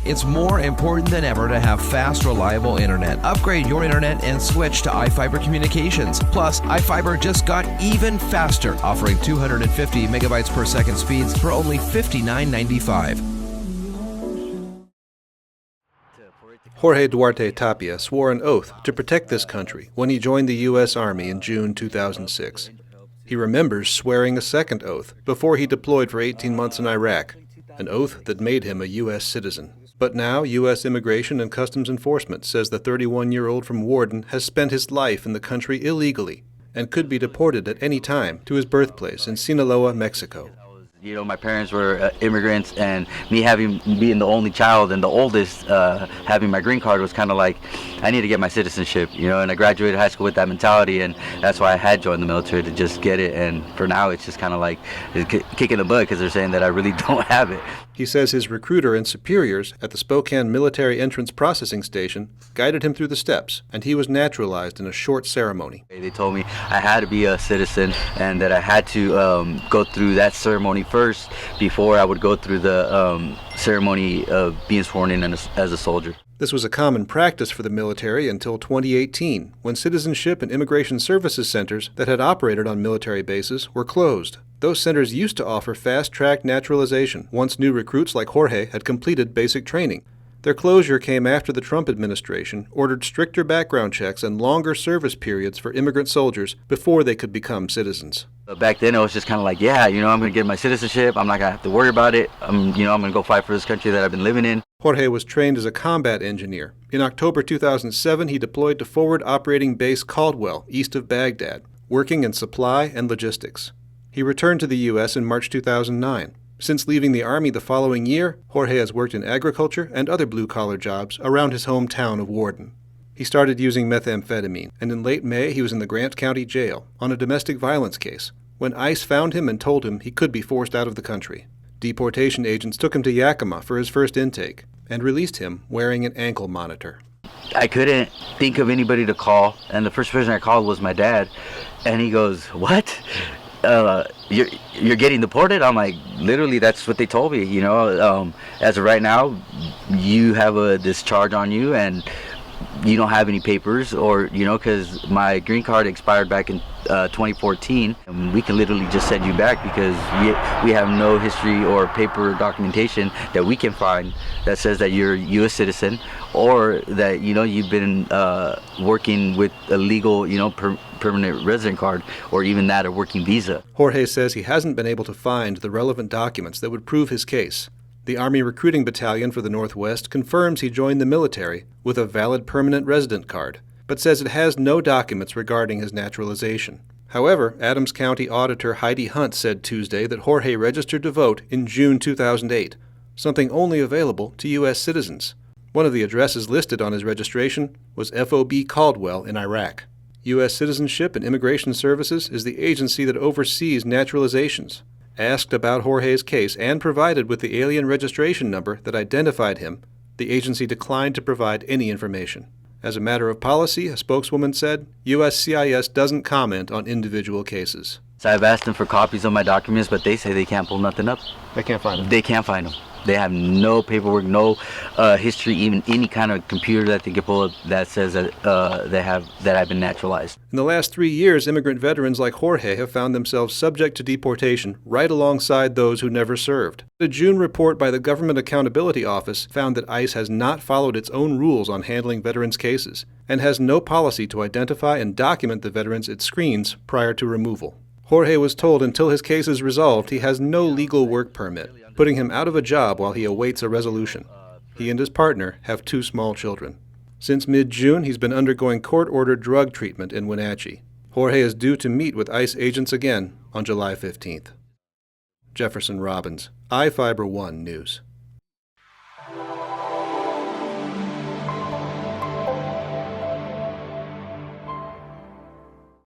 It's more important than ever to have fast, reliable internet. Upgrade your internet and switch to iFiber Communications. Plus, iFiber just got even faster, offering 250 megabytes per second speeds for only $59.95. Jorge Duarte Tapia swore an oath to protect this country when he joined the U.S. Army in June 2006. He remembers swearing a second oath before he deployed for 18 months in Iraq, an oath that made him a U.S. citizen. But now, U.S. Immigration and Customs Enforcement says the 31-year-old from Warden has spent his life in the country illegally and could be deported at any time to his birthplace in Sinaloa, Mexico. You know, my parents were immigrants, and me being the only child and the oldest, having my green card was kind of like, I need to get my citizenship, you know, and I graduated high school with that mentality, and that's why I had joined the military, to just get it. And for now, it's just kind of like kicking the butt because they're saying that I really don't have it. He says his recruiter and superiors at the Spokane Military Entrance Processing Station guided him through the steps, and he was naturalized in a short ceremony. They told me I had to be a citizen and that I had to go through that ceremony first before I would go through the ceremony of being sworn in as a soldier. This was a common practice for the military until 2018, when Citizenship and Immigration Services centers that had operated on military bases were closed. Those centers used to offer fast-track naturalization once new recruits like Jorge had completed basic training. Their closure came after the Trump administration ordered stricter background checks and longer service periods for immigrant soldiers before they could become citizens. Back then, it was just kind of like, yeah, you know, I'm going to get my citizenship. I'm not going to have to worry about it. I'm going to go fight for this country that I've been living in. Jorge was trained as a combat engineer. In October 2007, he deployed to Forward Operating Base Caldwell, east of Baghdad, working in supply and logistics. He returned to the U.S. in March 2009. Since leaving the Army the following year, Jorge has worked in agriculture and other blue-collar jobs around his hometown of Warden. He started using methamphetamine, and in late May he was in the Grant County Jail on a domestic violence case when ICE found him and told him he could be forced out of the country. Deportation agents took him to Yakima for his first intake and released him wearing an ankle monitor. I couldn't think of anybody to call, and the first person I called was my dad, and he goes, "What? You're getting deported?" I'm like, literally, that's what they told me. You know, as of right now, you have a discharge on you, and you don't have any papers, or because my green card expired back in 2014, and we can literally just send you back because we have no history or paper documentation that we can find that says that you're a U.S. citizen, or that you've been working with a legal permanent resident card, or even that, a working visa. Jorge says he hasn't been able to find the relevant documents that would prove his case. The Army Recruiting Battalion for the Northwest confirms he joined the military with a valid permanent resident card, but says it has no documents regarding his naturalization. However, Adams County Auditor Heidi Hunt said Tuesday that Jorge registered to vote in June 2008, something only available to U.S. citizens. One of the addresses listed on his registration was FOB Caldwell in Iraq. U.S. Citizenship and Immigration Services is the agency that oversees naturalizations. Asked about Jorge's case and provided with the alien registration number that identified him, the agency declined to provide any information. As a matter of policy, a spokeswoman said, USCIS doesn't comment on individual cases. So I've asked them for copies of my documents, but they say they can't pull nothing up. They can't find them. They can't find them. They have no paperwork, no history, even any kind of computer that they can pull up that says that I've been naturalized. In the last 3 years, immigrant veterans like Jorge have found themselves subject to deportation right alongside those who never served. A June report by the Government Accountability Office found that ICE has not followed its own rules on handling veterans' cases and has no policy to identify and document the veterans it screens prior to removal. Jorge was told until his case is resolved he has no legal work permit, putting him out of a job while he awaits a resolution. He and his partner have 2 small children. Since mid-June, he's been undergoing court-ordered drug treatment in Wenatchee. Jorge is due to meet with ICE agents again on July 15th. Jefferson Robbins, iFiber One News.